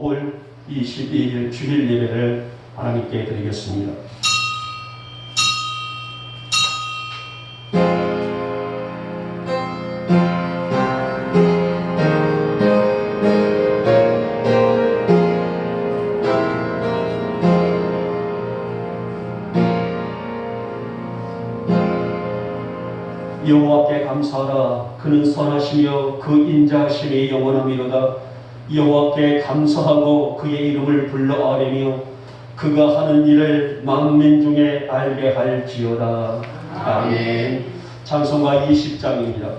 5월 22일 주일 예배를 하나님께 드리겠습니다. 여호와께 감사하라. 그는 선하시며 그 인자하심이 영원함이로다. 여호와께 감사하고 그의 이름을 불러 아뢰며 그가 하는 일을 만민 중에 알게 할지어다. 아멘. 찬송가 20장입니다.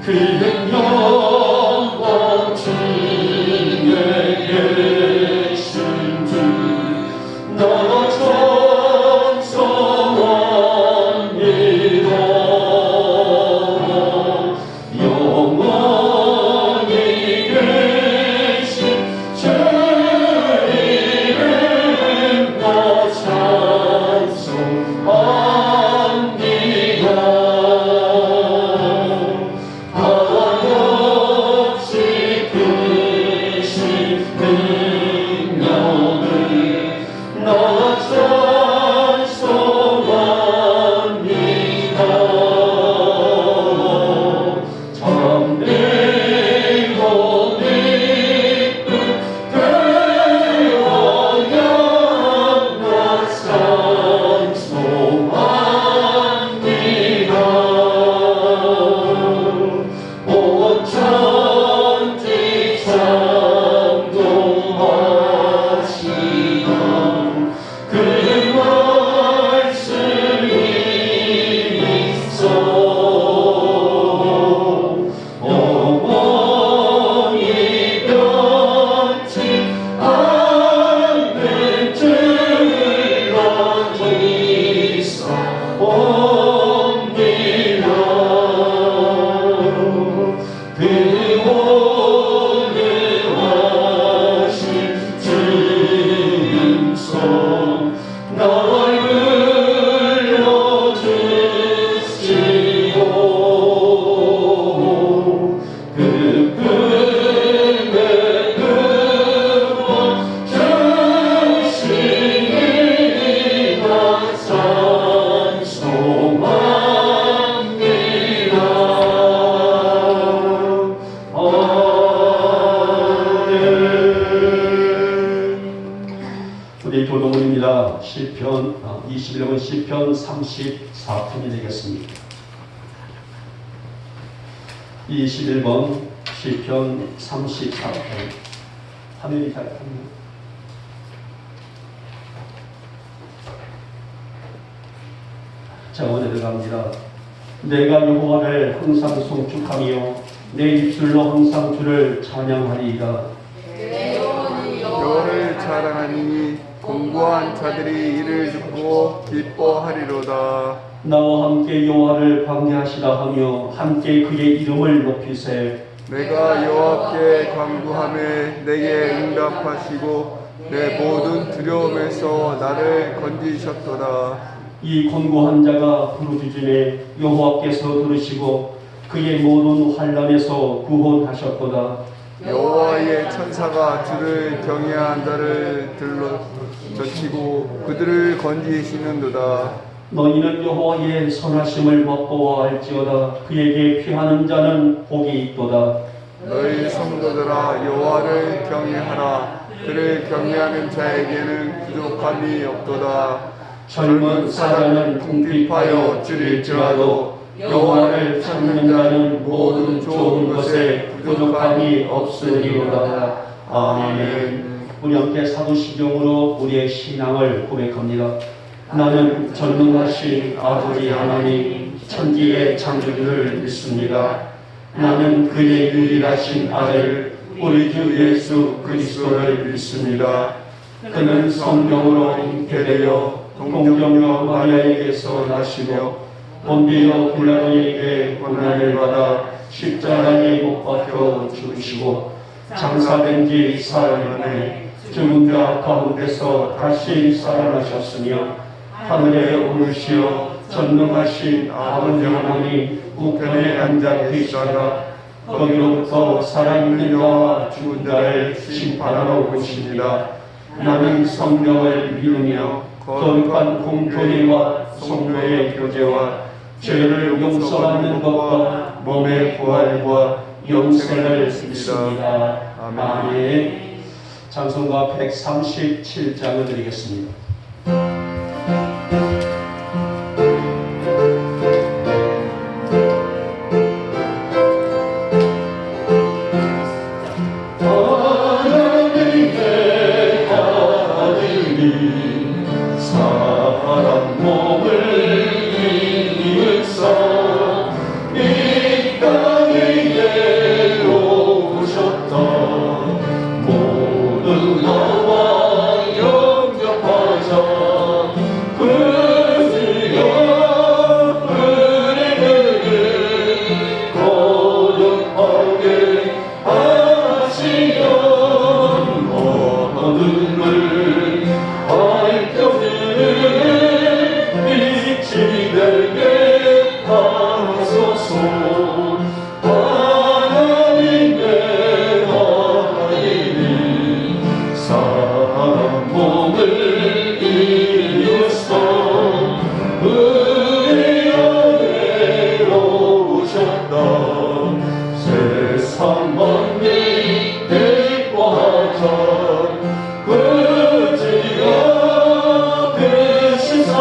그는 영원 중에 계신 주 너 전성합니다. 영원히 계신 주 이름 나 찬송합니다. 한없이 크신 능력을 나 찬송합니다. 참되고 기쁜 대원양 나 찬송합니다. 온 천지 창조하시던 그 말씀이 있어 영원히 변치 않는 줄로 믿사옵니다. 그 오늘하신 주님성 날 불러주시고 그 꿈에 주시니 나 찬송합니다. 아멘. 우리 교동문입니다. 시편 21번 시편 34편이 되겠습니다. 21번 시편 34편. 화면이 잘 탑니다. 저번에 들어갑니다. 내가 여호와를 항상 송축하며 내 입술로 항상 주를 찬양하리이다. 여호와를 자랑하니 공고한 자들이 이를 듣고 기뻐하리로다. 나와 함께 여호와를 광대하시라 하며 함께 그의 이름을 높이세. 내가 여호와께 간구하매 내게 응답하시고 내 모든 두려움에서 나를 건지셨도다. 이 곤고한 자가 부르짖음에 여호와께서 들으시고 그의 모든 환난에서 구원하셨도다. 여호와의 천사가 주를 경외한 자를 들러 젖히고 그들을 건지시는도다. 너희는 여호와의 선하심을 맛보아 알지어다. 그에게 피하는 자는 복이 있도다. 너희 성도들아 여호와를 경외하라. 그를 경외하는 자에게는 부족함이 없도다. 젊은 사자는 궁핍하여 줄일지라도 여호와를 찾는 자는 모든 좋은 것에 부족함이 없으리로다. 아멘. 우리 함께 사도시경으로 우리의 신앙을 고백합니다. 나는 전능하신 아버지 하나님 천지의 창조주를 믿습니다. 나는 그의 유일하신 아들 우리 주 예수 그리스도를 믿습니다. 그는 성령으로 잉태되어 동정녀 마리아에게서 나시며 본디오 빌라도에게 고난을 받아 십자가에 못 박혀 죽으시고 장사된 지 사흘 만에 죽은 자 가운데서 다시 살아나셨으며 하늘에 오르시어 전능하신 아버지 하나님 우편에 앉아 계시다가 거기로부터 살아있는 자와 죽은 자를 심판하러 오십니다. 나는 성령을 믿으며 거룩한 공교회와 성도의 교제와 죄를 용서받는 것과 몸의 부활과 영생을 믿습니다. 아멘. 찬송가 137장을 드리겠습니다. 사람 몸을 입으사 이 땅에 오셨다. 모든 나와 영접하자. 그 주여 은혜를 거룩하게 하시면 어둠을 밝혀주는 빛이 되게 하소서. 하나님의 하나님 사람 몸을 입으사 우리 안에 오셨다. 세상 만민 기뻐하자. 그 주여 되신 사랑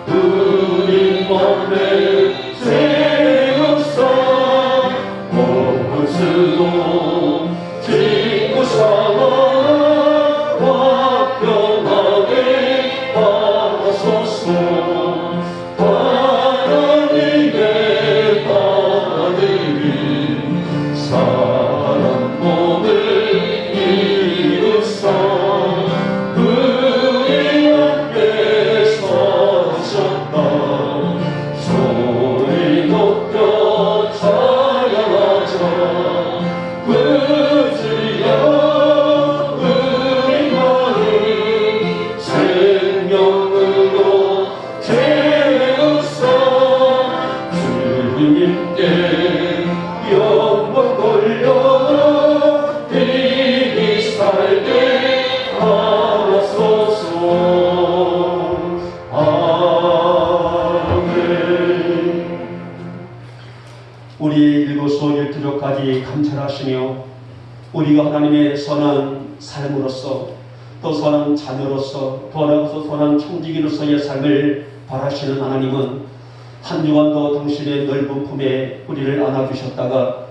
우리 몸에 세우사 모습도 지구사와 화평하게 하소서. 하나님의 아들이 사람 몸을 입으사 우리 앞에 서셨다. 소리 높여 찬양하자. 그 주여 우리 마음 생명으로 채우사 주님께 영광 돌려 빛이 살게 하소서. 아멘. 우리 일거수 일투족까지 감찰하시며 우리가 하나님의 선한 삶으로서 또 선한 자녀로서 더 나아가서 선한 청지기로서의 삶을 바라시는 하나님은 한 주간도 당신의 넓은 품에 우리를 안아주셨다가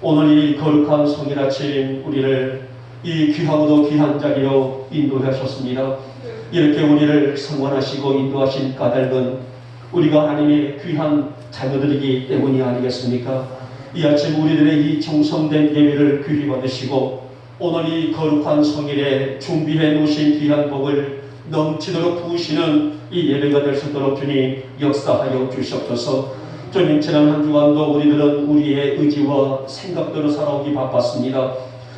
오늘 이 거룩한 성일 아침 우리를 이 귀하고도 귀한 자리로 인도하셨습니다. 이렇게 우리를 성원하시고 인도하신 까닭은 우리가 하나님의 귀한 자녀들이기 때문이 아니겠습니까? 이 아침 우리들의 이 정성된 예배를 귀히 받으시고 오늘 이 거룩한 성일에 준비해 놓으신 귀한 복을 넘치도록 부으시는 이 예배가 될 수 있도록 주님 역사하여 주시옵소서. 주님 지난 한 주간도 우리들은 우리의 의지와 생각대로 살아오기 바빴습니다.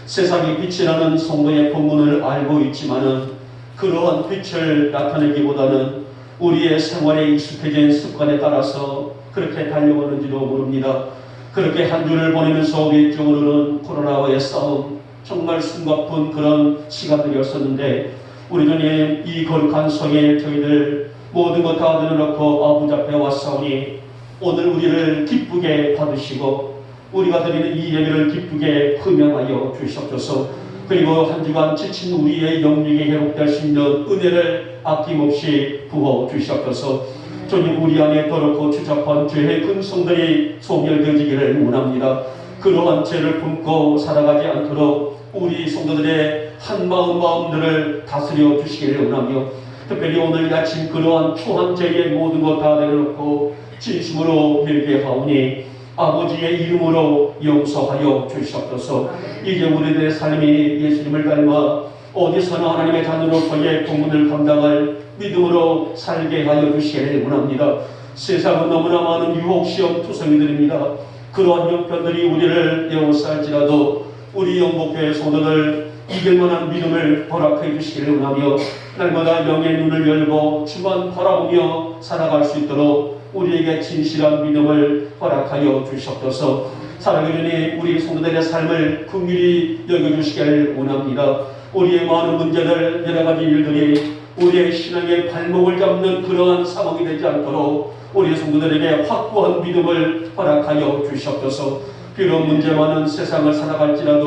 세상의 빛이라는 성도의 본문을 알고 있지만은 그러한 빛을 나타내기보다는 우리의 생활에 익숙해진 습관에 따라서 그렇게 달려오는지도 모릅니다. 그렇게 한 주를 보내면서 우리 쪽으로는 코로나와의 싸움, 정말 숨가쁜 그런 시간들이었었는데 우리 주님 이 거룩한 성에 저희들 모든 것 다 내려놓고 아버지 앞에 왔사오니 오늘 우리를 기쁘게 받으시고 우리가 드리는 이 예배를 기쁘게 흠양하여 주시옵소서. 그리고 한 주간 지친 우리의 영육이 회복될 수 있는 은혜를 아낌없이 부어 주시옵소서. 주님 우리 안에 더럽고 추잡한 죄의 근성들이 소멸되어지기를 원합니다. 그러한 죄를 품고 살아가지 않도록 우리 성도들의 한마음들을 다스려 주시기를 원하며 특별히 오늘 아침 그러한 추한 죄의 모든 것 다 내려놓고 진심으로 회개하오니 아버지의 이름으로 용서하여 주시옵소서. 이제 우리들의 삶이 예수님을 닮아 어디서나 하나님의 자녀로서의 공문을 감당할 믿음으로 살게 하여 주시기를 원합니다. 세상은 너무나 많은 유혹시험 투성이들입니다. 그러한 형편들이 우리를 에워쌀지라도 우리 영복교회 성도들 이길 만한 믿음을 허락해 주시기를 원하며 날마다 영의 눈을 열고 주만 바라보며 살아갈 수 있도록 우리에게 진실한 믿음을 허락하여 주시옵소서. 살아계시니 우리 성도들의 삶을 긍휼히 여겨주시기를 원합니다. 우리의 많은 문제들, 여러 가지 일들이 우리의 신앙의 발목을 잡는 그러한 상황이 되지 않도록 우리 성도들에게 확고한 믿음을 허락하여 주시옵소서. 비록 문제 많은 세상을 살아갈지라도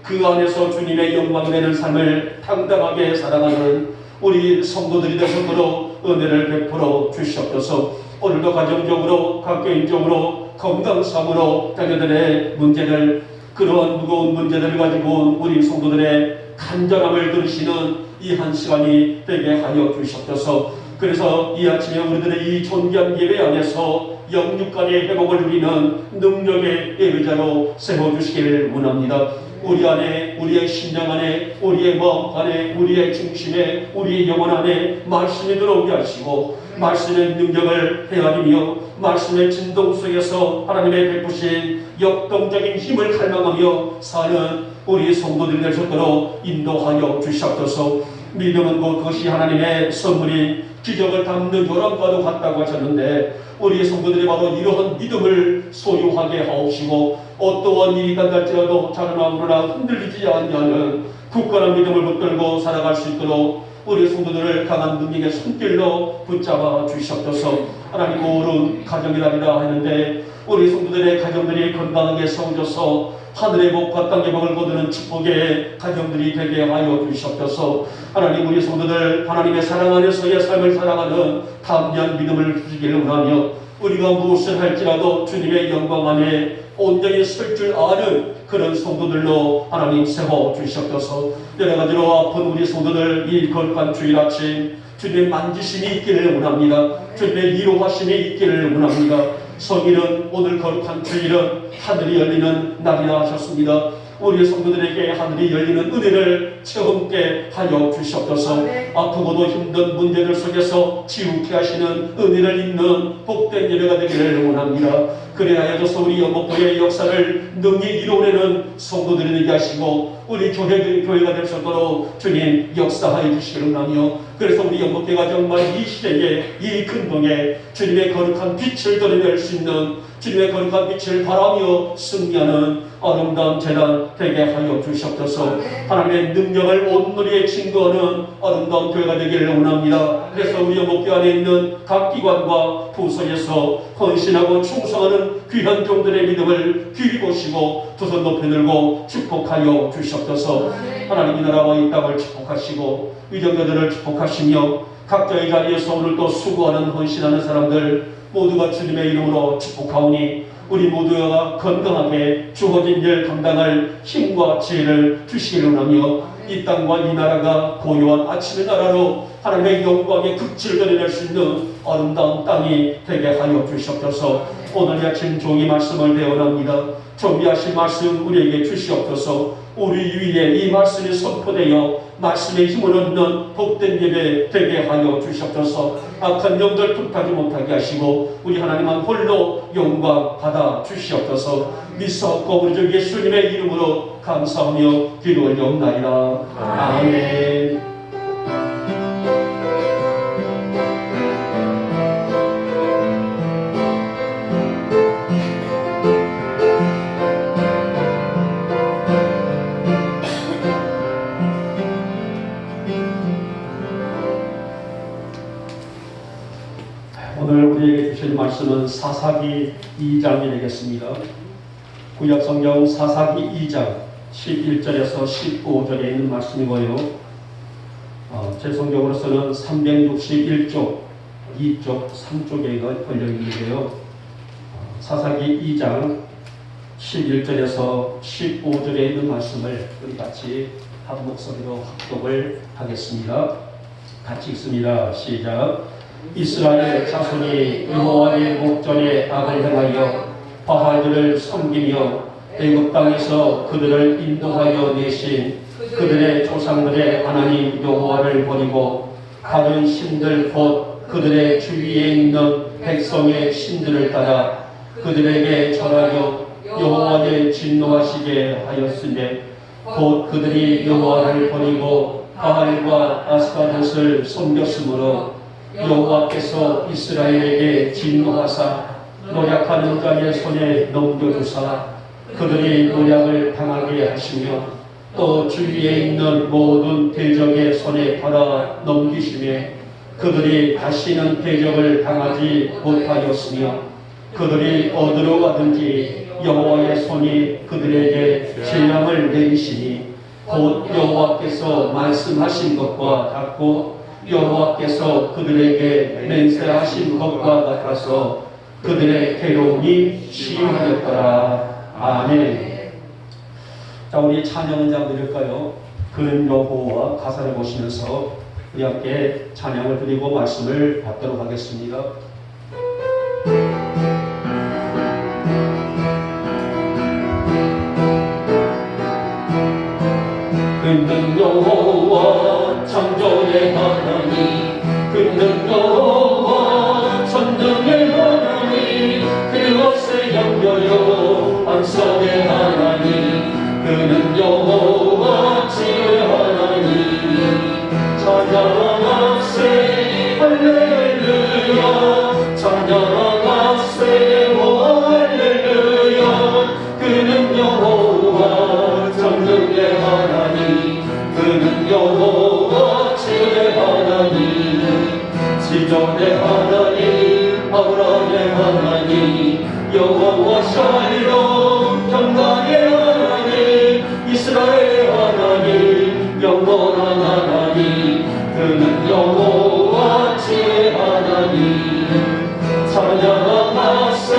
그 안에서 주님의 영광 되는 삶을 당당하게 살아가는 우리 성도들이 되도록 은혜를 베풀어 주시옵소서. 오늘도 가정적으로 각개인적으로 건강상으로 자녀들의 문제들, 그러한 무거운 문제들을 가지고 온 우리 성도들의 간절함을 들으시는 이 한 시간이 되게 하여 주시옵소서. 그래서 이 아침에 우리들의 이 존귀한 예배 안에서 영육간의 회복을 누리는 능력의 예배자로 세워주시기를 원합니다. 우리 안에, 우리의 심령 안에, 우리의 마음 안에, 우리의 중심에, 우리의 영혼 안에 말씀이 들어오게 하시고 말씀의 능력을 헤아리며 말씀의 진동 속에서 하나님의 베푸신 역동적인 힘을 갈망하며 사는 우리 성도들이 될 수 있도록 인도하여 주시옵소서. 믿음은 곧 그것이 하나님의 선물인 기적을 담는 요람과도 같다고 하셨는데 우리 성도들이 바로 이러한 믿음을 소유하게 하옵시고 어떠한 일이 일어날지라도 작은 아무나 흔들리지 않는 굳건한 믿음을 붙들고 살아갈 수 있도록 우리 성도들을 강한 능력의 손길로 붙잡아 주시옵소서. 하나님 옳은 가정이라리라 하는데 우리 성도들의 가정들이 건강하게 세워져서 하늘의 복과 땅의 복을 거두는 축복의 가정들이 되게 하여 주시옵소서. 하나님 우리 성도들 하나님의 사랑 안에서의 삶을 살아가는 담대한 믿음을 주시기를 원하며 우리가 무엇을 할지라도 주님의 영광 안에 온전히 설 줄 아는 그런 성도들로 하나님 세워 주시옵소서. 여러 가지로 아픈 우리 성도들 이 거룩한 주일 아침 주님의 만지심이 있기를 원합니다. 주님의 위로하심이 있기를 원합니다. 성일은 오늘 거룩한 주일은 하늘이 열리는 날이라 하셨습니다. 우리 성도들에게 하늘이 열리는 은혜를 체험케 하여 주시옵소서. 아프고도 힘든 문제들 속에서 지우케 하시는 은혜를 입는 복된 예배가 되기를 원합니다. 그래야 하여서 우리 영목교회의 역사를 능히 이루어내는 성도들이 되게 하시고 우리 교회가 될 수 있도록 주님 역사하여 주시기를 원하며 그래서 우리 영목교회가 정말 이 시대에 이 근동에 주님의 거룩한 빛을 드러낼 수 있는 주님의 거룩한 빛을 바라며 승리하는 아름다운 재단 되게 하여 주시옵소서. 하나님의 능력을 온누리에 증거하는 아름다운 교회가 되기를 원합니다. 그래서 우리 영목교회 안에 있는 각 기관과 부서에서 헌신하고 충성하는 귀한 종들의 믿음을 귀히 보시고 두 손 높이 들고 축복하여 주시옵소서. 하나님 이 나라와 이 땅을 축복하시고 위정자들을 축복하시며 각자의 자리에서 오늘 또 수고하는 헌신하는 사람들 모두가 주님의 이름으로 축복하오니 우리 모두가 건강하게 주어진 일 감당할 힘과 지혜를 주시기를 원하며 이 땅과 이 나라가 고요한 아침의 나라로 하나님의 영광의 극치를 드러낼 수 있는 아름다운 땅이 되게 하여 주시옵소서. 오늘 아침 종이 말씀을 배워납니다. 정비하신 말씀 우리에게 주시옵소서. 우리 위에 이 말씀이 선포되어 말씀의 힘을 얻는 복된 예배 되게 하여 주시옵소서. 악한 영들 불타지 못하게 하시고 우리 하나님만 홀로 영광 받아 주시옵소서. 믿사옵고 우리 주 예수님의 이름으로 감사하며 기도 올려옵나이다. 아멘. 오늘 우리에게 주신 말씀은 사사기 2장이 되겠습니다. 구약성경 사사기 2장 11절에서 15절에 있는 말씀이고요. 제 성경으로서는 361쪽, 2쪽, 3쪽에 걸려있는데요. 사사기 2장 11절에서 15절에 있는 말씀을 우리 같이 한 목소리로 합독을 하겠습니다. 같이 읽습니다. 시작. 이스라엘 자손이 여호와의 목전에 악을 행하여 바알들을 섬기며 애굽 땅에서 그들을 인도하여 내신 그들의 조상들의 하나님 여호와를 버리고 다른 신들 곧 그들의 주위에 있는 백성의 신들을 따라 그들에게 절하여 여호와의 진노하시게 하였으며 곧 그들이 여호와를 버리고 바알과 아스타롯을 섬겼으므로 여호와께서 이스라엘에게 진노하사 노략하는 자의 손에 넘겨주사 그들이 노략을 당하게 하시며 또 주위에 있는 모든 대적의 손에 팔아 넘기시며 그들이 다시는 대적을 당하지 못하였으며 그들이 어디로 가든지 여호와의 손이 그들에게 재앙을 내리시니 곧 여호와께서 말씀하신 것과 같고 여호와께서 그들에게 맹세하신 것과 같아서 그들의 괴로움이 심하였더라. 아멘. 자, 우리 찬양 한 장 드릴까요? 그는 여호와 가사를 보시면서 우리 함께 찬양을 드리고 말씀을 받도록 하겠습니다. 그는 여호와 창조의 하나님 그는 여호와 천능의 하나님 그것을 영여여 안성의 하나님 그는 여호와 지의 하나님 찬양하세 할렐루야 찬양하세 할렐루야 그는 여호와 전능의 하나님 그는 여호와 지의 하나님 지존의 하나님 아브라함의 하나님 여호와 샬롬 평강의 하나님 이스라엘의 하나님 영원한 하나님 그는 여호와 지의 하나님 찬양하세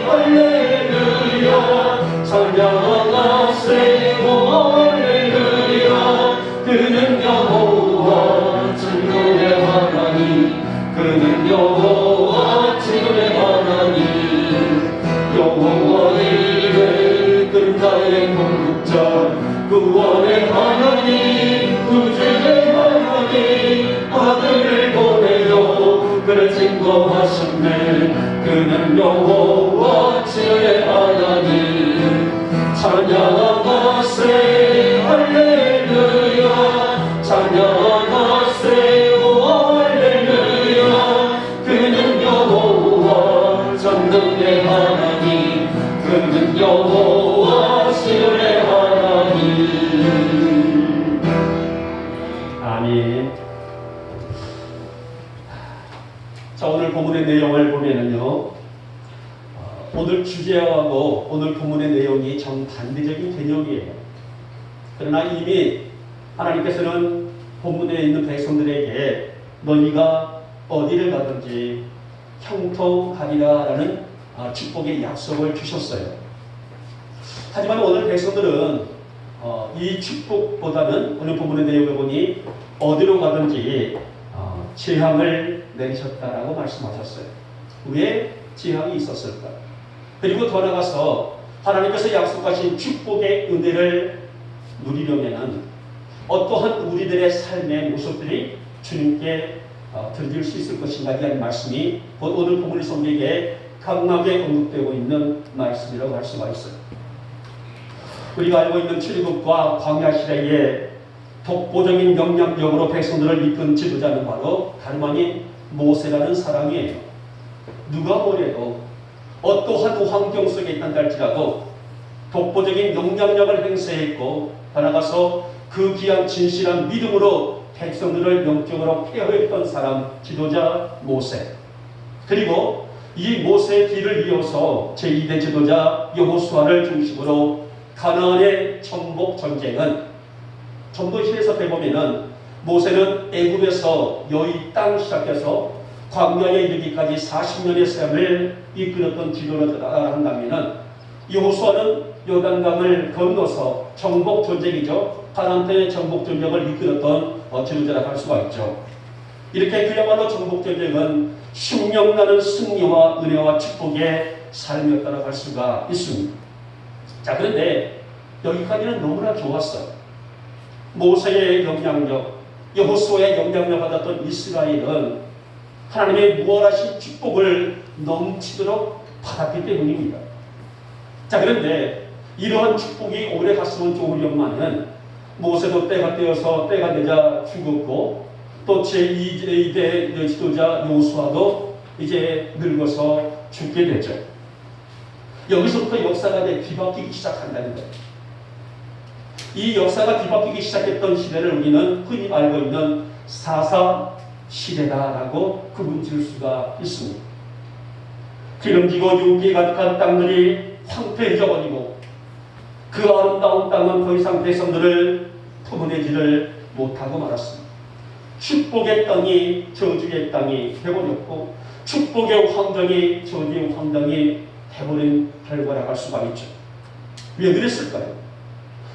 할렐루야 찬양하세 할렐루야 그는 여호와 천국의 하나님 그는 여호와 지금의 하나님 여호와 이르 그는 나의 공급자 구원의 하나님 구주의 하나님 아들을 보내요 그를 증거하셨네 그는 여호와 지의 하나님 찬양하세 할렐루야 찬양하세 할렐루야 그는 여호와 전능의 하나님 그는 여호와 시온의 하나님. 아멘. 자, 오늘 본문의 내용을 보면은요, 오늘 주제하고 오늘 본문의 내용이 정반대적인 개념이에요. 그러나 이미 하나님께서는 본문에 있는 백성들에게 너희가 어디를 가든지 형통하리라라는 축복의 약속을 주셨어요. 하지만 오늘 백성들은 이 축복보다는 오늘 본문의 내용을 보니 어디로 가든지 재앙을 내리셨다라고 말씀하셨어요. 왜 재앙이 있었을까? 그리고 더 나아가서 하나님께서 약속하신 축복의 은혜를 누리려면은 어떠한 우리들의 삶의 모습들이 주님께 드릴 수 있을 것인가에 대한 말씀이 오늘 본문의 성경에 강하게 언급되고 있는 말씀이라고 할 수가 있어요. 우리가 알고 있는 출애굽과 광야 시대에 독보적인 영향력으로 백성들을 이끈 지도자는 바로 다름 아닌 모세라는 사람이에요. 누가 뭐래도 어떠한 환경 속에 있단다 할지라도 독보적인 영향력을 행사했고 더 나아가서 그 귀한 진실한 믿음으로 백성들을 영적으로 케어했던 사람 지도자 모세. 그리고 이 모세의 길을 이어서 제2대 지도자 여호수아를 중심으로 가나안의 정복 전쟁은 좀 더 해석해 보면은 모세는 애굽에서 여의 땅 시작해서 광야에 이르기까지 40년의 삶을 이끌었던 지도자라 한다면은 여호수아는 요단강을 건너서 정복 전쟁이죠. 가나안 땅의 정복 전쟁을 이끌었던 지도자라고 할 수가 있죠. 이렇게 그야말로 정복 전쟁은 흉명나는 승리와 은혜와 축복의 삶이었다고 할 수가 있습니다. 자, 그런데 여기까지는 너무나 좋았어요. 모세의 영향력, 여호수아의 영향력 받았던 이스라엘은 하나님의 무한하신 축복을 넘치도록 받았기 때문입니다. 자, 그런데 이러한 축복이 오래 갔으면 좋으련만은 모세도 때가 되자 죽었고 또 제2대 지도자 요수아도 이제 늙어서 죽게 되죠. 여기서부터 역사가 뒤바뀌기 시작한다는 거예요. 이 역사가 뒤바뀌기 시작했던 시대를 우리는 흔히 알고 있는 사사 시대다라고 구분 지을 수가 있습니다. 기름지고 윤기 가득한 땅들이 황폐해져 버리고 그 아름다운 땅은 더 이상 백성들을 터무내지를 못하고 말았습니다. 축복의 땅이 저주의 땅이 되버렸고 축복의 황당이 저주의 황당이 되버린 결과라고 할 수가 있죠. 왜 그랬을까요?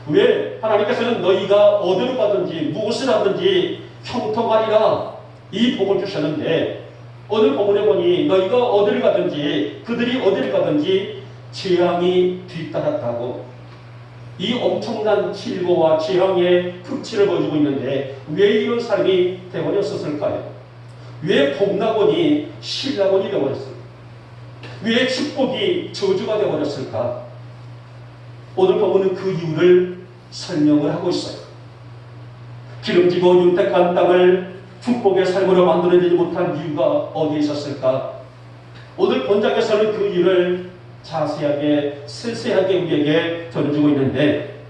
왜 하나님께서는 너희가 어디로 가든지 무엇을 하든지 형통하리라 이 복을 주셨는데 오늘 본문에 보니 너희가 어디를 가든지 그들이 어디를 가든지 재앙이 뒤따랐다고 이 엄청난 질고와 재앙의 극치를 보여주고 있는데 왜 이런 삶이 되어버렸었을까요? 왜 복락원이 신락원이 되어버렸을까? 왜 축복이 저주가 되어버렸을까? 오늘 본문은 그 이유를 설명을 하고 있어요. 기름지고 윤택한 땅을 축복의 삶으로 만들어내지 못한 이유가 어디에 있었을까? 오늘 본장에서는 그 이유를 자세하게 세세하게 우리에게 전해주고 있는데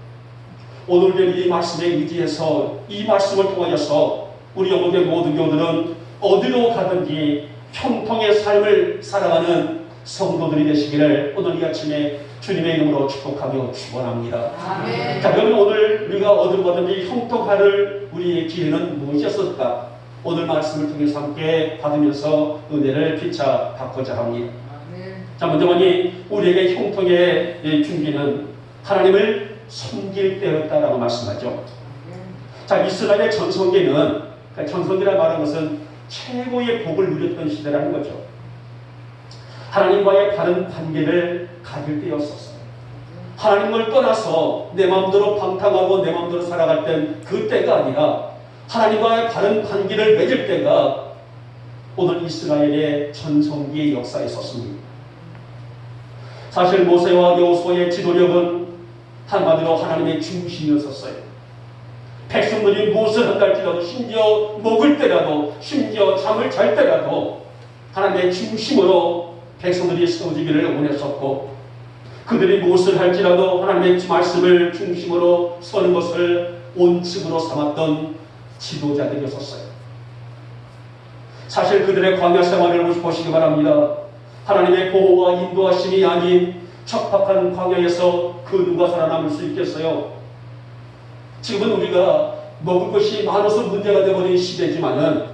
오늘 이 말씀에 의지해서 이 말씀을 통하여서 우리 영혼의 모든 교들은 어디로 가든지 형통의 삶을 살아가는 성도들이 되시기를 오늘 이 아침에 주님의 이름으로 축복하며 축원합니다. 아멘. 자, 그러면 오늘 우리가 어디로 가든지 형통할 우리의 기회는 무엇이었을까? 오늘 말씀을 통해서 함께 받으면서 은혜를 피차 받고자 합니다. 자, 먼저 우리에게 형통의 준비는 하나님을 섬길 때였다라고 말씀하죠. 자, 이스라엘의 전성기는 전성기라 말하는 것은 최고의 복을 누렸던 시대라는 거죠. 하나님과의 바른 관계를 가질 때였었어요. 하나님을 떠나서 내 마음대로 방탕하고 내 마음대로 살아갈 땐 그 때가 아니라 하나님과의 바른 관계를 맺을 때가 오늘 이스라엘의 전성기의 역사에 있었습니다. 사실 모세와 여호수아의 지도력은 한마디로 하나님의 중심이었었어요. 백성들이 무엇을 한다 할지라도 심지어 먹을 때라도 심지어 잠을 잘 때라도 하나님의 중심으로 백성들이 세워지기를 원했었고 그들이 무엇을 할지라도 하나님의 말씀을 중심으로 서는 것을 원칙으로 삼았던 지도자들이었어요. 사실 그들의 광야 생활을 보시기 바랍니다. 하나님의 보호와 인도하심이 아닌 척박한 광야에서 그 누가 살아남을 수 있겠어요? 지금은 우리가 먹을 것이 많아서 문제가 되어버린 시대지만은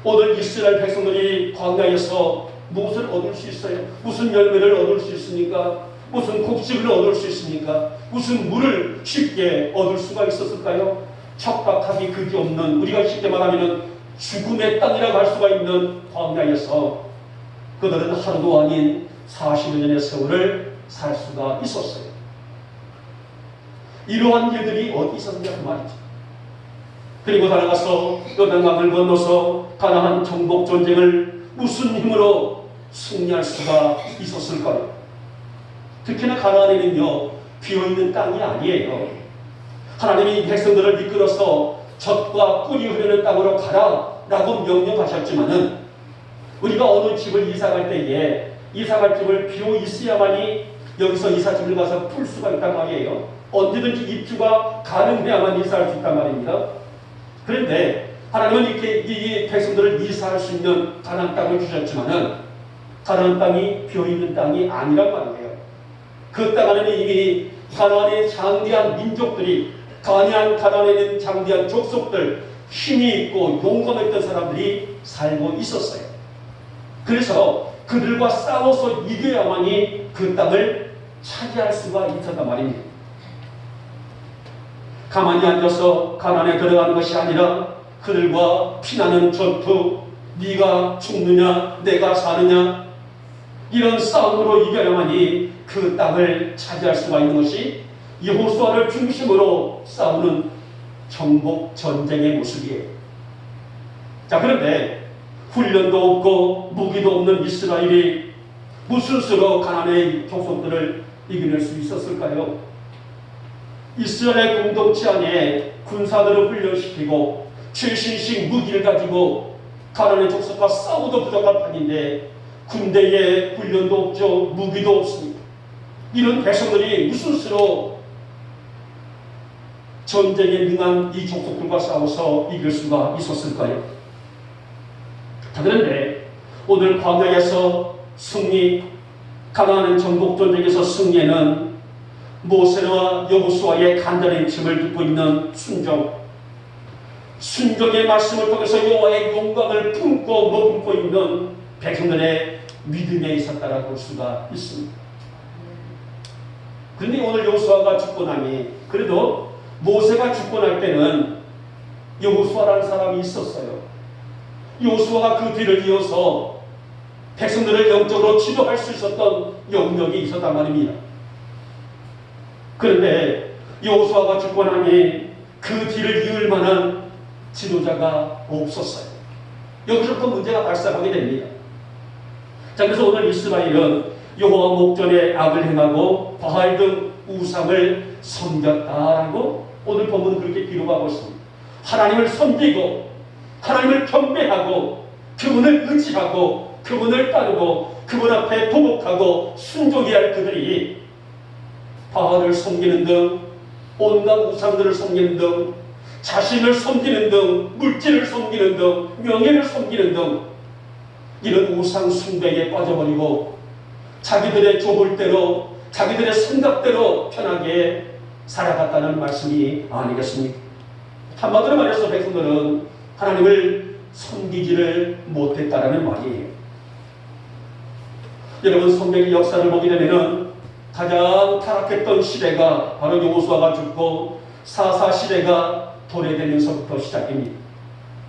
오늘 이스라엘 백성들이 광야에서 무엇을 얻을 수 있어요? 무슨 열매를 얻을 수 있습니까? 무슨 곡식을 얻을 수 있습니까? 무슨 물을 쉽게 얻을 수가 있었을까요? 척박하기 그지 없는 우리가 쉽게 말하면 죽음의 땅이라고 할 수가 있는 광야에서 그들은 하루도 아닌 40여 년의 세월을 살 수가 있었어요. 이러한 일들이 어디 있었냐 그 말이죠. 그리고 나아가서 요단강을 건너서 가나안 정복 전쟁을 무슨 힘으로 승리할 수가 있었을까요? 특히나 가나안에는요 비어있는 땅이 아니에요. 하나님이 백성들을 이끌어서 젖과 꿀이 흐르는 땅으로 가라라고 명령하셨지만은 우리가 어느 집을 이사갈 때에 이사갈 집을 비어 있어야만이 여기서 이삿짐을 가서 풀 수가 있단 말이에요. 언제든지 입주가 가능해야만 이사할 수 있단 말입니다. 그런데 하나님은 이렇게 이 백성들을 이사할 수 있는 가나안 땅을 주셨지만은 가나안 땅이 비어있는 땅이 아니란 말이에요. 그 땅 안에는 이미 가나안의 장대한 민족들이 가나안에 있는 장대한 족속들 힘이 있고 용감했던 사람들이 살고 있었어요. 그래서 그들과 싸워서 이겨야만이 그 땅을 차지할 수가 있었단 말입니다. 가만히 앉아서 가나안에 들어가는 것이 아니라 그들과 피나는 전투, 네가 죽느냐 내가 사느냐 이런 싸움으로 이겨야만이 그 땅을 차지할 수가 있는 것이 여호수아를 중심으로 싸우는 정복 전쟁의 모습이에요. 자, 그런데 훈련도 없고 무기도 없는 이스라엘이 무슨 수로 가나안의 족속들을 이겨낼 수 있었을까요? 이스라엘 공동체 안에 군사들을 훈련시키고 최신식 무기를 가지고 가나안의 족속과 싸우도 부족한 판인데 군대에 훈련도 없죠. 무기도 없습니다. 이런 백성들이 무슨 수로 전쟁에 능한 이 족속들과 싸워서 이길 수가 있었을까요? 그런데 오늘 광야에서 승리, 가나안 정복 전쟁에서 승리에는 모세와 여호수아의 간단한 힘을 듣고 있는 순종의 말씀을 통해서 여호와의 영광을 품고 머금고 있는 백성들의 믿음에 있었다라고 볼 수가 있습니다. 그런데 오늘 여호수아가 죽고 나니, 그래도 모세가 죽고 날 때는 여호수아라는 사람이 있었어요. 여호수아가 그 뒤를 이어서 백성들을 영적으로 지도할 수 있었던 영역이 있었단 말입니다. 그런데 여호수아가 죽고 나니 그 뒤를 이을 만한 지도자가 없었어요. 여기서부터 문제가 발생하게 됩니다. 자, 그래서 오늘 이스라엘은 여호와 목전에 악을 행하고 바알 등 우상을 섬겼다라고 오늘 본문은 그렇게 기록하고 있습니다. 하나님을 섬기고 하나님을 경배하고 그분을 의지하고 그분을 따르고 그분 앞에 도복하고 순종해야 할 그들이 바알을 섬기는 등 온갖 우상들을 섬기는 등 자신을 섬기는 등 물질을 섬기는 등 명예를 섬기는 등 이런 우상 숭배에 빠져버리고 자기들의 좁을대로 자기들의 생각대로 편하게 살아갔다는 말씀이 아니겠습니까? 한마디로 말해서 백성들은 하나님을 섬기지를 못했다라는 말이에요. 여러분, 성경의 역사를 보게 되면은 가장 타락했던 시대가 바로 여호수아가 죽고 사사 시대가 도래되면서부터 시작됩니다.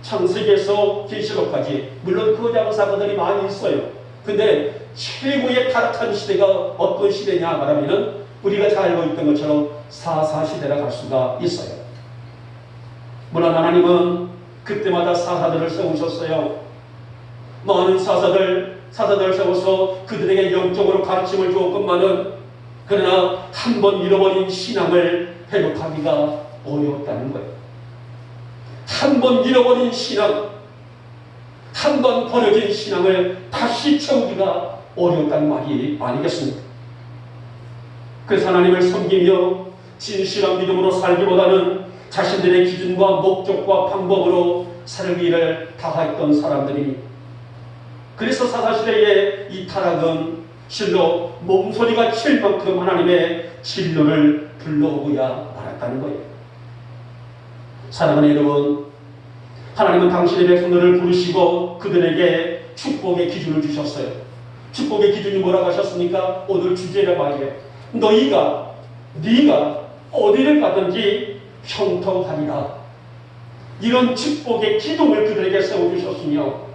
창세기에서 계시록까지 물론 그 작은 사건들이 많이 있어요. 근데 최고의 타락한 시대가 어떤 시대냐 말하면은 우리가 잘 알고 있던 것처럼 사사 시대라 갈 수가 있어요. 물론 하나님은 그때마다 사사들을 세우셨어요. 많은 사사들 세워서 그들에게 영적으로 가르침을 주었건만은 그러나 한 번 잃어버린 신앙을 회복하기가 어려웠다는 거예요. 한 번 잃어버린 신앙, 한 번 버려진 신앙을 다시 채우기가 어려웠다는 말이 아니겠습니까? 그래서 하나님을 섬기며 진실한 믿음으로 살기보다는 자신들의 기준과 목적과 방법으로 살기를 다했던 사람들입니다. 그래서 사사시대의 이 타락은 실로 몸소리가 칠 만큼 하나님의 진노를 불러오고야 말았다는 거예요. 사랑하는 여러분, 하나님은 당신의 백성들을 부르시고 그들에게 축복의 기준을 주셨어요. 축복의 기준이 뭐라고 하셨습니까? 오늘 주제라 말이에요. 네가 어디를 가든지 형통하리라. 이런 축복의 기둥을 그들에게 세워주셨으며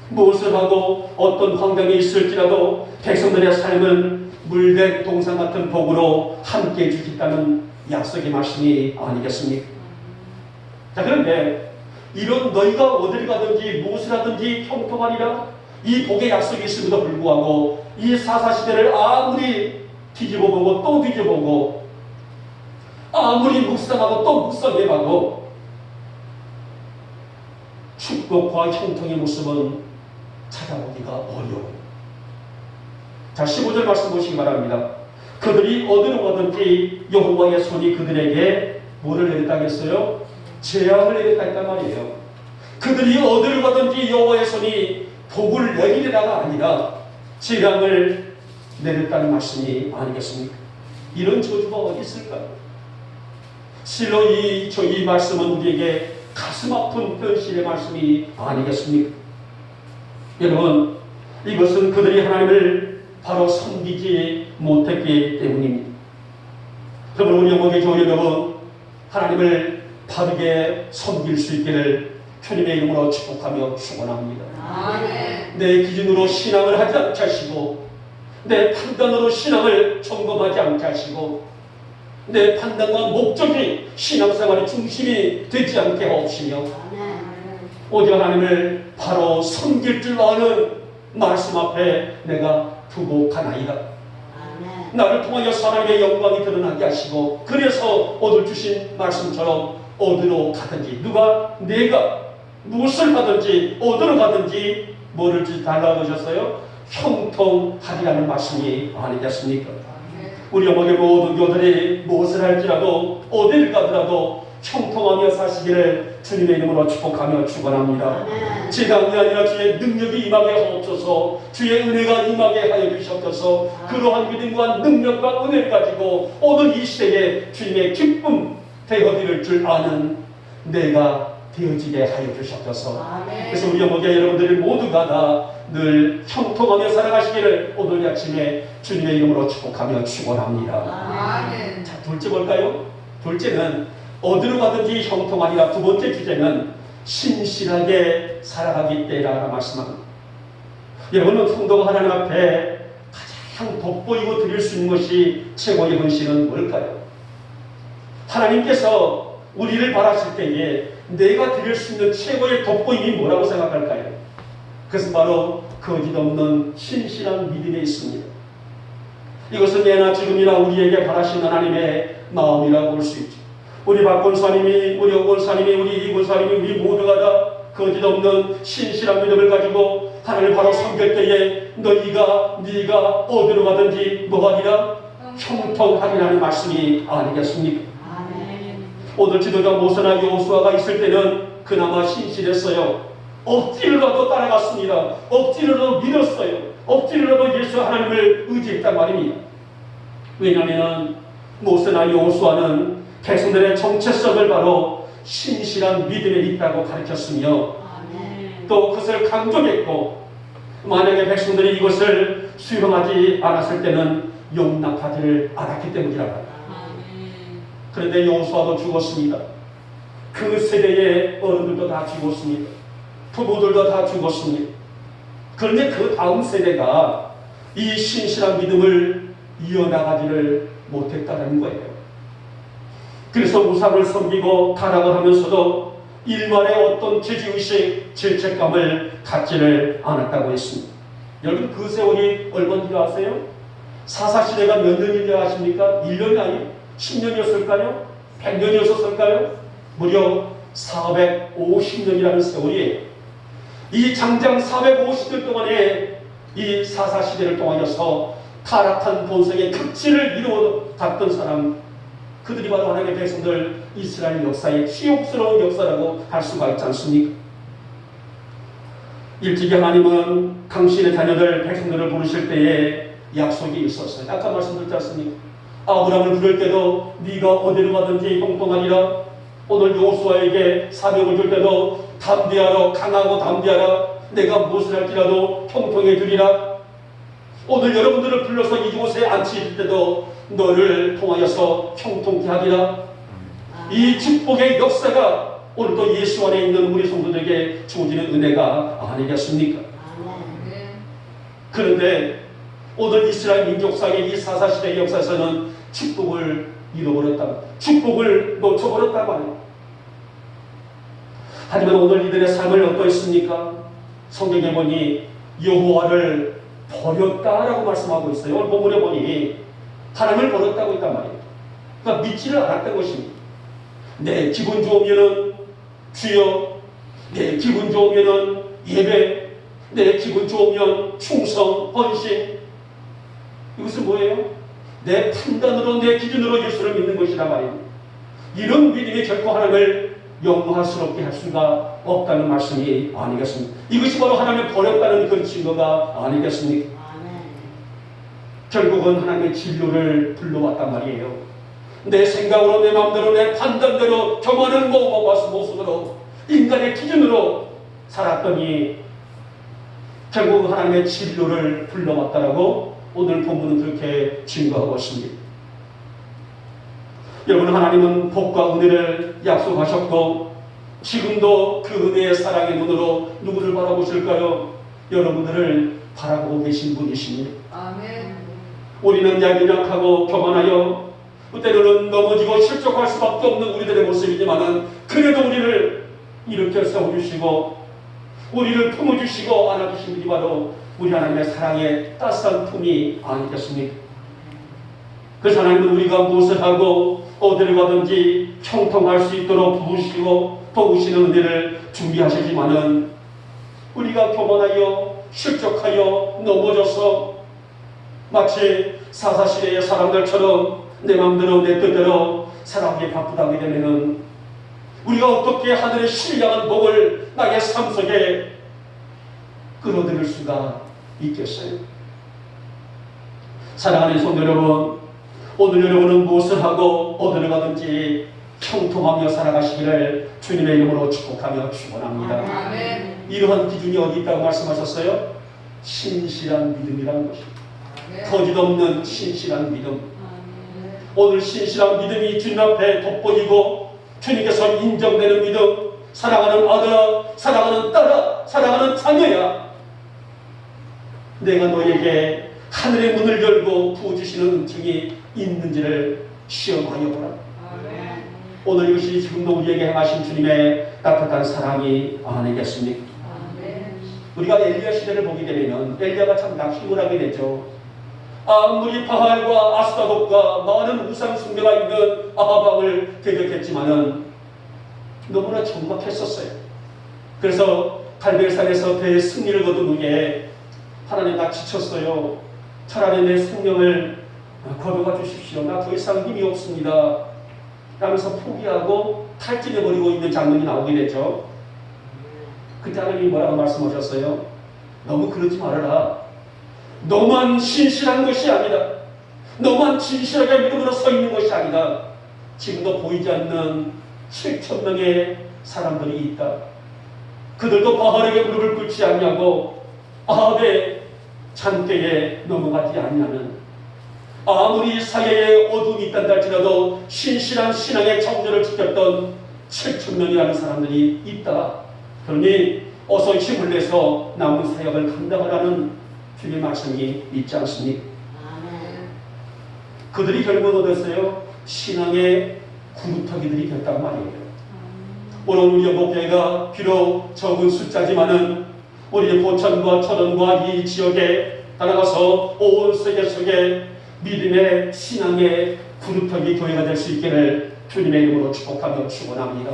무엇을 하고 어떤 환경에 있을지라도 백성들의 삶은 물된 동산 같은 복으로 함께 해주겠다는 약속의 말씀이 아니겠습니까? 자, 그런데 이런 너희가 어디를 가든지 무엇을 하든지 형통하리라, 이 복의 약속이 있음에도 불구하고 이 사사시대를 아무리 뒤집어보고 또 뒤집어보고 아무리 묵상하고 또 묵상해봐도 축복과 형통의 모습은 찾아보기가 어려워요. 자, 15절 말씀 보시기 바랍니다. 그들이 어디로 가든지 여호와의 손이 그들에게 뭐를 내렸다 했어요? 재앙을 내렸다 했단 말이에요. 그들이 어디를 가든지 여호와의 손이 복을 내리려다가 아니라 재앙을 내렸다는 말씀이 아니겠습니까? 이런 저주가 어디 있을까요? 실로 이 말씀은 우리에게 가슴 아픈 현실의 말씀이 아니겠습니까? 여러분, 이것은 그들이 하나님을 바로 섬기지 못했기 때문입니다. 여러분, 우리 영광의 조 여러분, 하나님을 바르게 섬길 수 있기를 주님의 이름으로 축복하며 축원합니다. 아멘. 내 기준으로 신앙을 하지 않게 하시고 내 판단으로 신앙을 점검하지 않게 하시고 내 판단과 목적이 신앙생활의 중심이 되지 않게 하옵시며 오직 하나님을 바로 섬길 줄 아는 말씀 앞에 내가 부복하나이다. 나를 통하여 하나님의 영광이 드러나게 하시고, 그래서 오늘 주신 말씀처럼 어디로 가든지, 내가 무엇을 하든지 어디로 가든지 뭐를 달라고 하셨어요? 형통하리라는 말씀이 아니겠습니까? 우리 어머니 모든 교들이 무엇을 할지라도 어디를 가더라도 형통하며 사시기를 주님의 이름으로 축복하며 축원합니다. 제가 아니라 주의 능력이 임하게 하옵소서, 주의 은혜가 임하게 하여 주시옵소서. 그러한 믿음과 능력과 은혜를 가지고 오늘 이 시대에 주님의 기쁨 되어드릴 줄 아는 내가 되어지게 하여 주시옵소서. 그래서 우리 어머니 여러분들이 모두가 다 늘 형통하며 살아가시기를 오늘 아침에 주님의 이름으로 축복하며 축원합니다. 자, 둘째 볼까요? 둘째는 어디로 가든지 형통하리라. 두 번째 주제는 신실하게 살아가기 때라고 말씀합니다. 여러분은 성도가 하나님 앞에 가장 돋보이고 드릴 수 있는 것이 최고의 헌신은 뭘까요? 하나님께서 우리를 바라실 때에 내가 드릴 수 있는 최고의 돋보임이 뭐라고 생각할까요? 그것은 바로 거짓 없는 신실한 믿음에 있습니다. 이것은 예나 지금이나 우리에게 바라시는 하나님의 마음이라고 볼 수 있죠. 우리 박 권사님이, 우리 오 권사님이, 우리 이 권사님이, 우리 모두가 다 거짓 없는 신실한 믿음을 가지고 하나님을 바로 섬길 때에 네가 어디로 가든지 뭐하리라? 형통하리라는 말씀이 아니겠습니까? 오늘 지도자 모세나 여호수아가 있을 때는 그나마 신실했어요. 억지로라도 따라갔습니다. 억지로라도 믿었어요. 억지로라도 예수 하나님을 의지했단 말입니다. 왜냐하면 모세나 여호수아는 백성들의 정체성을 바로 신실한 믿음에 있다고 가르쳤으며 또 그것을 강조했고, 만약에 백성들이 이것을 수용하지 않았을 때는 용납하지를 않았기 때문이라고 합니다. 그런데 여호수아도 죽었습니다. 그 세대의 어른들도 다 죽었습니다. 부모들도 다 죽었습니다. 그런데 그 다음 세대가 이 신실한 믿음을 이어나가지를 못했다는 거예요. 그래서 우상을 섬기고 타락을 하면서도 일말의 어떤 죄지의식, 죄책감을 갖지를 않았다고 했습니다. 여러분, 그 세월이 얼마인지 아세요? 사사시대가 몇 년인지 아십니까? 1년이 아니에요. 10년이었을까요? 100년이었을까요? 무려 450년이라는 세월이에요. 이 장장 450년 동안에 이 사사시대를 통하여서 타락한 본성의 극치를 이루어갔던 사람, 그들이 바로 하나님의 백성들 이스라엘 역사의 치욕스러운 역사라고 할 수가 있지 않습니까? 일찍이 하나님은 당신의 자녀들 백성들을 부르실 때에 약속이 있었어요. 아까 말씀드렸지 않습니까? 아브라함을 부를 때도 네가 어디로 가든지 형통하리라. 오늘 여호수아에게 사명을 줄 때도 담대하라, 강하고 담대하라. 내가 무엇을 할지라도 형통해 주리라. 오늘 여러분들을 불러서 이곳에 앉히실 때도 너를 통하여서 형통케 하리라. 이 축복의 역사가 오늘도 예수 안에 있는 우리 성도들에게 주어지는 은혜가 아니겠습니까? 그런데 오늘 이스라엘 민족사의 이 사사시대의 역사에서는 축복을 잃어버렸다, 축복을 놓쳐버렸단 말이에요. 하지만 오늘 이들의 삶을 어떠했습니까? 성경에 보니 여호와를 버렸다라고 말씀하고 있어요. 오늘 본문에 보니 하나님을 버렸다고 했단 말이에요. 그러니까 믿지를 않았던 것입니다. 내 기분 좋으면은 주여, 내 기분 좋으면은 예배, 내 기분 좋으면 충성, 헌신. 이것은 뭐예요? 내 판단으로, 내 기준으로 예수를 믿는 것이란 말이에요. 이런 믿음이 결코 하나님을 영화스럽게 할 수가 없다는 말씀이 아니겠습니까? 이것이 바로 하나님을 버렸다는 그런 증거가 아니겠습니까? 결국은 하나님의 진료를 불러왔단 말이에요. 내 생각으로, 내 마음대로, 내 판단대로, 경험하는 모습으로, 인간의 기준으로 살았더니 결국 하나님의 진료를 불러왔다라고 오늘 본문은 그렇게 증거하고 있습니다. 여러분, 하나님은 복과 은혜를 약속하셨고 지금도 그 은혜의 사랑의 눈으로 누구를 바라보실까요? 여러분들을 바라보고 계신 분이십니다. 아멘. 우리는 야기약하고 교만하여 때로는 넘어지고 실족할 수밖에 없는 우리들의 모습이지만 그래도 우리를 일으켜 세워주시고 우리를 품어주시고 안아주신 분이 바로 우리 하나님의 사랑의 따스한 품이 아니겠습니까? 그래서 하나님은 우리가 무엇을 하고 어디를 가든지 형통할 수 있도록 부으시고 도우시는 은혜를 준비하시지만은 우리가 교만하여 실족하여 넘어져서 마치 사사시대의 사람들처럼 내 마음대로 내 뜻대로 살아가기 바쁘다게 되면은 우리가 어떻게 하늘의 신령한 복을 나의 삶 속에 끌어들일 수가 있겠어요? 사랑하는 성도 여러분, 오늘 여러분은 무엇을 하고 어디를 가든지 형통하며 살아가시기를 주님의 이름으로 축복하며 축원합니다. 아멘. 이러한 기준이 어디 있다고 말씀하셨어요? 신실한 믿음이라는 것입니다. 거짓없는 신실한 믿음. 오늘 신실한 믿음이 주님 앞에 돋보이고 주님께서 인정되는 믿음, 사랑하는 아들, 사랑하는 딸아, 사랑하는 자녀야, 내가 너에게 하늘의 문을 열고 부어주시는 은총이 있는지를 시험하여 보라. 오늘 이것이 지금도 우리에게 행하신 주님의 따뜻한 사랑이 아니겠습니까? 우리가 엘리야 시대를 보게 되면 엘리야가 참 낙심을 하게 되죠. 아무리 바알과 아스타롯과 많은 우상 숭배가 있는 아하방을 대적했지만은 너무나 정박했었어요. 그래서 갈멜산에서 대승리를 거둔 후에 하나님, 나 지쳤어요. 차라리 내 생명을 거둬가 주십시오. 나 더 이상 힘이 없습니다. 라면서 포기하고 탈진해버리고 있는 장면이 나오게 되죠. 그때 하나님이 뭐라고 말씀하셨어요? 너무 그러지 말아라. 너만 신실한 것이 아니다. 너만 진실하게 믿음으로 서 있는 것이 아니다. 지금도 보이지 않는 7,000명의 사람들이 있다. 그들도 바알에게 무릎을 꿇지 않냐고 아합의 잔꾀에 넘어가지 않냐면 아무리 사회에 어둠이 있단다 할지라도 신실한 신앙의 정절을 지켰던 7,000명이라는 사람들이 있다. 그러니 어서 힘을 내서 남은 사역을 감당하라는 주님의 말씀이 있지 않습니까? 그들이 결국은 어땠어요? 신앙의 구루터기들이 됐단 말이에요. 오늘 우리 연복교회가 비록 적은 숫자지만은 우리의 보천과 천원과 이 지역에 따라가서 온 세계 속에 믿음의 신앙의 구루터기 교회가 될 수 있기를 주님의 이름으로 축복하며 축원합니다.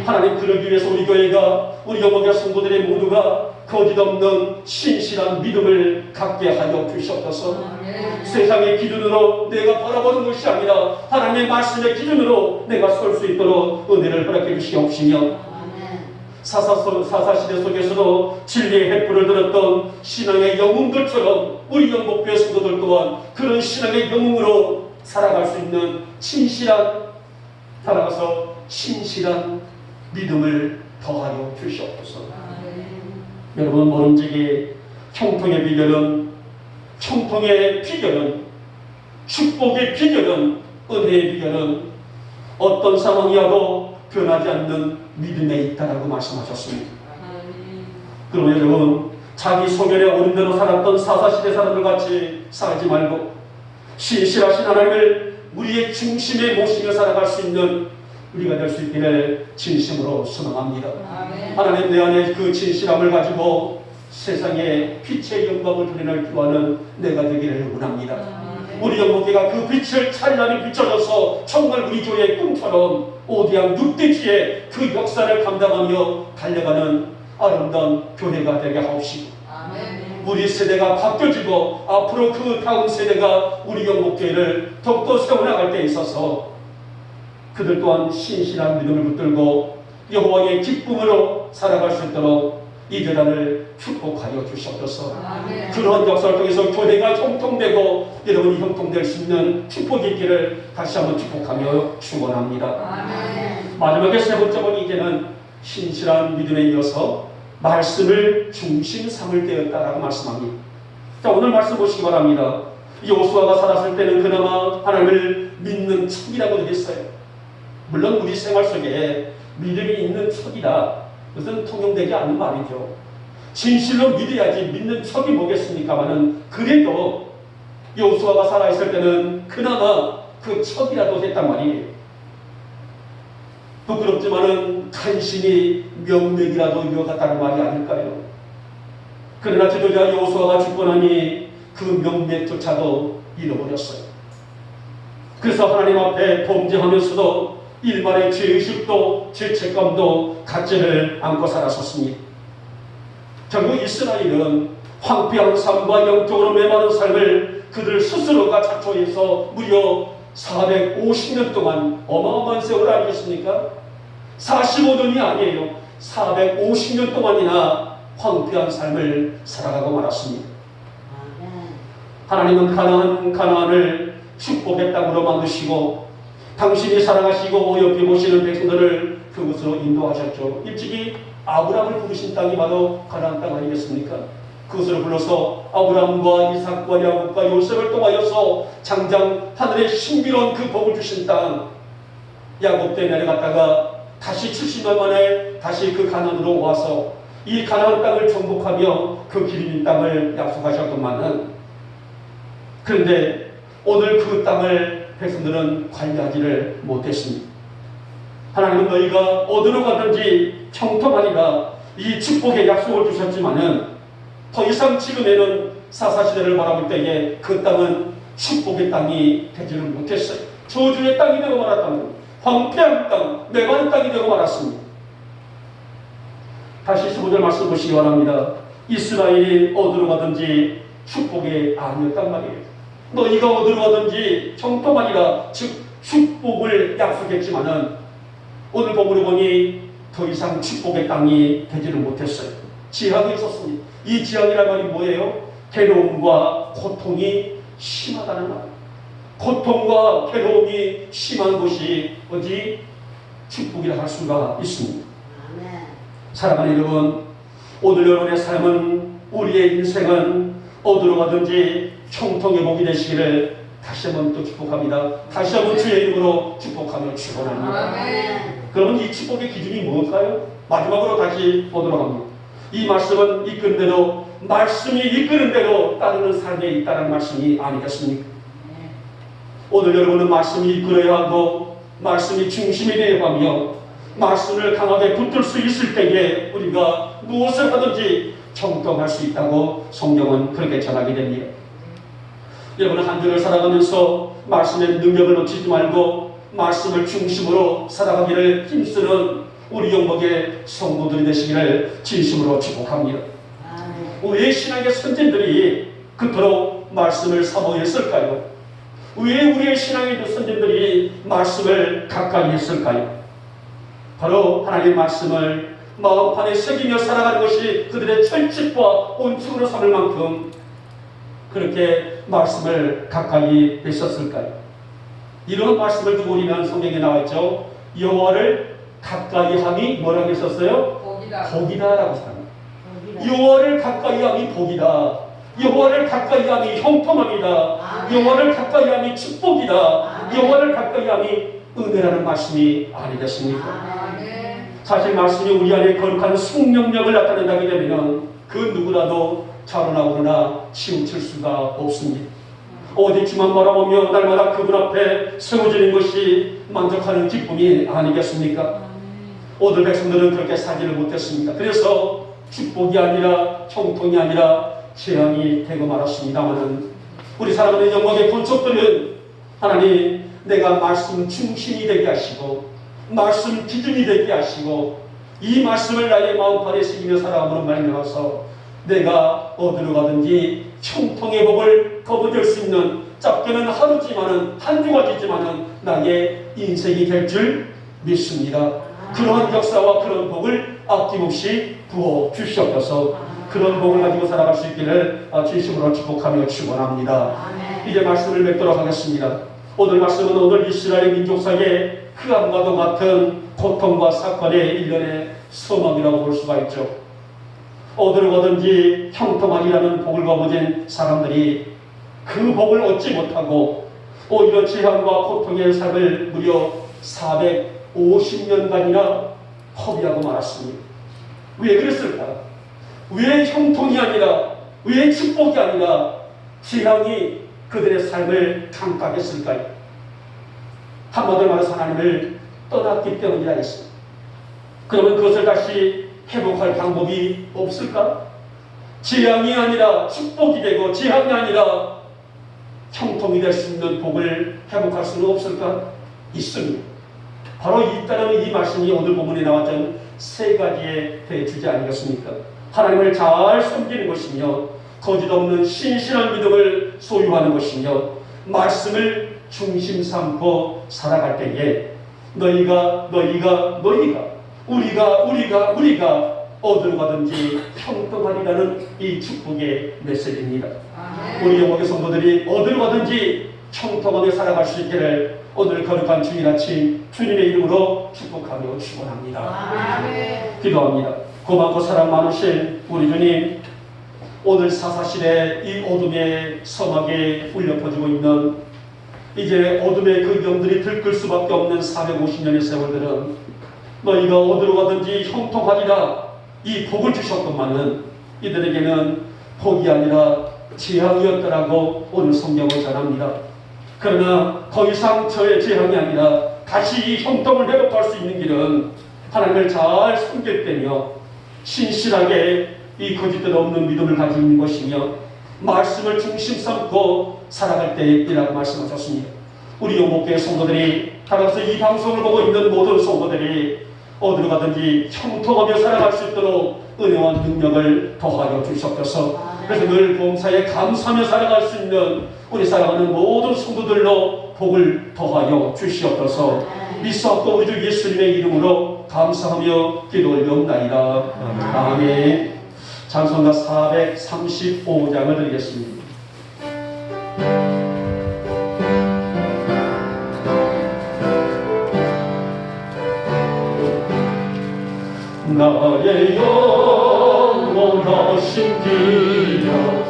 하나님, 그러기 위해서 우리 교회가, 우리 연복교회 성도들의 모두가 거짓없는 신실한 믿음을 갖게 하여 주시옵소서. 세상의 기준으로 내가 바라보는 것이 아니라 하나님의 말씀의 기준으로 내가 설 수 있도록 은혜를 허락해 주시옵시며, 사사시대 속에서도 진리의 횃불을 들었던 신앙의 영웅들처럼 우리 연복교회 성도들 또한 그런 신앙의 영웅으로 살아갈 수 있는 살아가서 신실한 믿음을 더하여 주시옵소서. 여러분, 모름지기 형통의 비결은, 축복의 비결은, 은혜의 비결은 어떤 상황이어도 변하지 않는 믿음에 있다라고 말씀하셨습니다. 그러면 여러분, 자기 소견에 옳은 대로 살았던 사사시대 사람들 같이 살지 말고 신실하신 하나님을 우리의 중심에 모시며 살아갈 수 있는 우리가 될 수 있기를 진심으로 소망합니다. 하나님, 내 안에 그 진실함을 가지고 세상에 빛의 영광을 드리는 기도하는 내가 되기를 원합니다. 우리 연복교회가 그 빛을 찬란히 비춰져서 정말 우리 교회의 꿈처럼 오디양 6대지의 그 역사를 감당하며 달려가는 아름다운 교회가 되게 하옵시고, 우리 세대가 바뀌어지고 앞으로 그 다음 세대가 우리 연복교회를 더욱더 세워나갈 때 있어서 그들 또한 신실한 믿음을 붙들고 여호와의 기쁨으로 살아갈 수 있도록 이 재단을 축복하여 주시옵소서. 그런 역사를 통해서 교회가 형통되고 여러분이 형통될 수 있는 축복이 있기를 다시 한번 축복하며 축원합니다. 마지막에 세 번째 번, 이제는 신실한 믿음에 이어서 말씀을 중심 삼을 때였다라고 말씀합니다. 자, 오늘 말씀 보시기 바랍니다. 여호수아가 살았을 때는 그나마 하나님을 믿는 척이라고 했어요. 물론 우리 생활 속에 믿음이 있는 척이다, 그것은 통용되지 않는 말이죠. 진실로 믿어야지 믿는 척이 뭐겠습니까마는, 그래도 여호수아가 살아있을 때는 그나마 그 척이라도 했단 말이에요. 부끄럽지만은 간신히 명맥이라도 이어갔다는 말이 아닐까요? 그러나 지도자 여호수아가 죽고 나니 그 명맥조차도 잃어버렸어요. 그래서 하나님 앞에 범죄하면서도 일말의 죄의식도 죄책감도 갖지를 않고 살았었습니다. 결국 이스라엘은 황폐한 삶과 영적으로 메마른 삶을 그들 스스로가 자초해서 무려 450년 동안 어마어마한 세월 아니겠습니까? 45년이 아니에요. 450년 동안이나 황폐한 삶을 살아가고 말았습니다. 하나님은 가나안을 축복의 땅으로 만드시고 당신이 사랑하시고 어여삐 보시는 백성들을 그곳으로 인도하셨죠. 일찍이 아브라함을 부르신 땅이 바로 가나안 땅 아니겠습니까? 그것을 불러서 아브라함과 이삭과 야곱과 요셉을 통하여서 장장 하늘의 신비로운 그 복을 주신 땅, 야곱 때 내려갔다가 다시 70년 만에 다시 그 가나안으로 와서 이 가나안 땅을 정복하며 그 기름진 땅을 약속하셨건만은, 그런데 오늘 그 땅을 백성들은 관리하지를 못했습니다. 하나님은 너희가 어디로 가든지 청통하리라 이 축복의 약속을 주셨지만은 더 이상 지금에는 사사시대를 바라볼 때에 그 땅은 축복의 땅이 되지를 못했어요. 저주의 땅이 되고 말았다는, 황폐한 땅, 메마른 땅이 되고 말았습니다. 다시 15절 말씀 보시기 바랍니다. 이스라엘이 어디로 가든지 축복이 아니었단 말이에요. 너희가 어디로 가든지 청통하리라, 즉 축복을 약속했지만은 오늘 본문을 보니 더 이상 축복의 땅이 되지를 못했어요. 지향이 있었습니다. 이 지향이란 말이 뭐예요? 괴로움과 고통이 심하다는 말. 고통과 괴로움이 심한 곳이 어디? 축복이라 할 수가 있습니다. 사랑하는 여러분, 오늘 여러분의 삶은, 우리의 인생은 어디로 가든지 총통의 복이 되시기를 다시 한번 또 축복합니다. 다시 한번 주의 이름으로 축복하며 축원합니다. 그러면 이 축복의 기준이 무엇일까요? 마지막으로 다시 보도록 합니다. 이 말씀은 이끄는 대로, 말씀이 이끄는 대로 따르는 삶에 있다는 말씀이 아니겠습니까? 오늘 여러분은 말씀이 이끌어야 하고 말씀이 중심이 되어야 하며 말씀을 강하게 붙들 수 있을 때에 우리가 무엇을 하든지 청통할 수 있다고 성경은 그렇게 전하게 됩니다. 여러분은 한 주를 살아가면서 말씀의 능력을 놓치지 말고 말씀을 중심으로 살아가기를 힘쓰는 우리 영목의 성도들이 되시기를 진심으로 축복합니다. 왜 신앙의 선진들이 그토록 말씀을 사모했을까요? 왜 우리의 신앙의 선진들이 말씀을 가까이 했을까요? 바로 하나님의 말씀을 마음판에 새기며 살아가는 것이 그들의 철칙과 온축으로 삼을 만큼 그렇게 말씀을 가까이 했었을까요? 이런 말씀을 두고 우리는 성경에 나와있죠. 여호와를 가까이 함이 뭐라고 했었어요? 복이다라고 합니다. 여호와를 가까이 함이 복이다. 여호와를 가까이 함이 형통함이다. 여호와를 가까이 함이 축복이다. 여호와를 가까이 함이 은혜라는 말씀이 아니겠습니까? 사실 말씀이 우리 안에 거룩한 숙명력을 나타낸다게 되면 그 누구라도 자로나오거나 치우칠 수가 없습니다. 어디쯤만 바라보며 날마다 그분 앞에 세워지는 것이 만족하는 기쁨이 아니겠습니까? 오늘 백성들은 그렇게 살지를 못했습니다. 그래서 축복이 아니라 청통이 아니라 재앙이 되고 말았습니다마는 우리 사랑하는 영광의 본척들은 하나님, 내가 말씀 중심이 되게 하시고 말씀 기준이 되게 하시고 이 말씀을 나의 마음판에 새기며 살아감으로 말미암아서 내가 어디로 가든지 청통의 복을 거머쥘 수 있는, 짧게는 하루지만은 한 주가지지만은 나의 인생이 될 줄 믿습니다. 그러한 역사와 그런 복을 아낌없이 부어 주시옵소서. 그런 복을 가지고 살아갈 수 있기를 진심으로 축복하며 축원합니다. 이제 말씀을 맺도록 하겠습니다. 오늘 말씀은 오늘 이스라엘 민족사의 흑암과도 같은 고통과 사건의 일련의 소망이라고 볼 수가 있죠. 어디로 가든지 형통하리라는 복을 거머쥔 사람들이 그 복을 얻지 못하고 오히려 재앙과 고통의 삶을 무려 450년간이나 허비하고 말았습니다. 왜 그랬을까? 왜 형통이 아니라, 왜 축복이 아니라 재앙이 그들의 삶을 강타했을까요? 한마디로 말해서 하나님을 떠났기 때문이라 했습니다. 그러면 그것을 다시 회복할 방법이 없을까? 재앙이 아니라 축복이 되고 재앙이 아니라 형통이 될 수 있는 복을 회복할 수는 없을까? 있습니다. 바로 있다는 이 말씀이 오늘 본문에 나왔던 세 가지의 대주제 아니겠습니까? 하나님을 잘 섬기는 것이며 거짓 없는 신실한 믿음을 소유하는 것이며 말씀을 중심 삼고 살아갈 때에 너희가 우리가 어디로 가든지 형통하리라는 이 축복의 메시지입니다. 우리 영국의 성도들이 어디로 가든지 형통하게 살아갈 수 있기를 오늘 거룩한 주일 아침 주님의 이름으로 축복하며 축원합니다. 기도합니다. 고맙고 사랑 많으신 우리 주님, 오늘 사사실에 이 어둠의 서막에 울려 퍼지고 있는 이제 어둠의 그 영들이 들끓 수밖에 없는 450년의 세월들은 너희가 어디로 가든지 형통하리라 이 복을 주셨건만은 이들에게는 복이 아니라 재앙이었더라고 오늘 성경을 전합니다. 그러나 더 이상 저의 재앙이 아니라 다시 이 형통을 회복할 수 있는 길은 하나님을 잘 섬길 때며 신실하게 이 거짓된 없는 믿음을 가지고 있는 것이며 말씀을 중심 삼고 살아갈 때이라고 말씀하셨습니다. 우리 영목교회 성도들이 따라서 이 방송을 보고 있는 모든 성도들이 어디로 가든지 형통하며 살아갈 수 있도록 은혜와 능력을 더하여 주시옵소서. 그래서 늘 봉사에 감사하며 살아갈 수 있는 우리 사랑하는 모든 성도들로 복을 더하여 주시옵소서. 믿사옵고 우리 주 예수님의 이름으로 감사하며 기도 올려옵나이다. 아멘. 찬송가 435장을 드리겠습니다. 나의 영혼아 심기여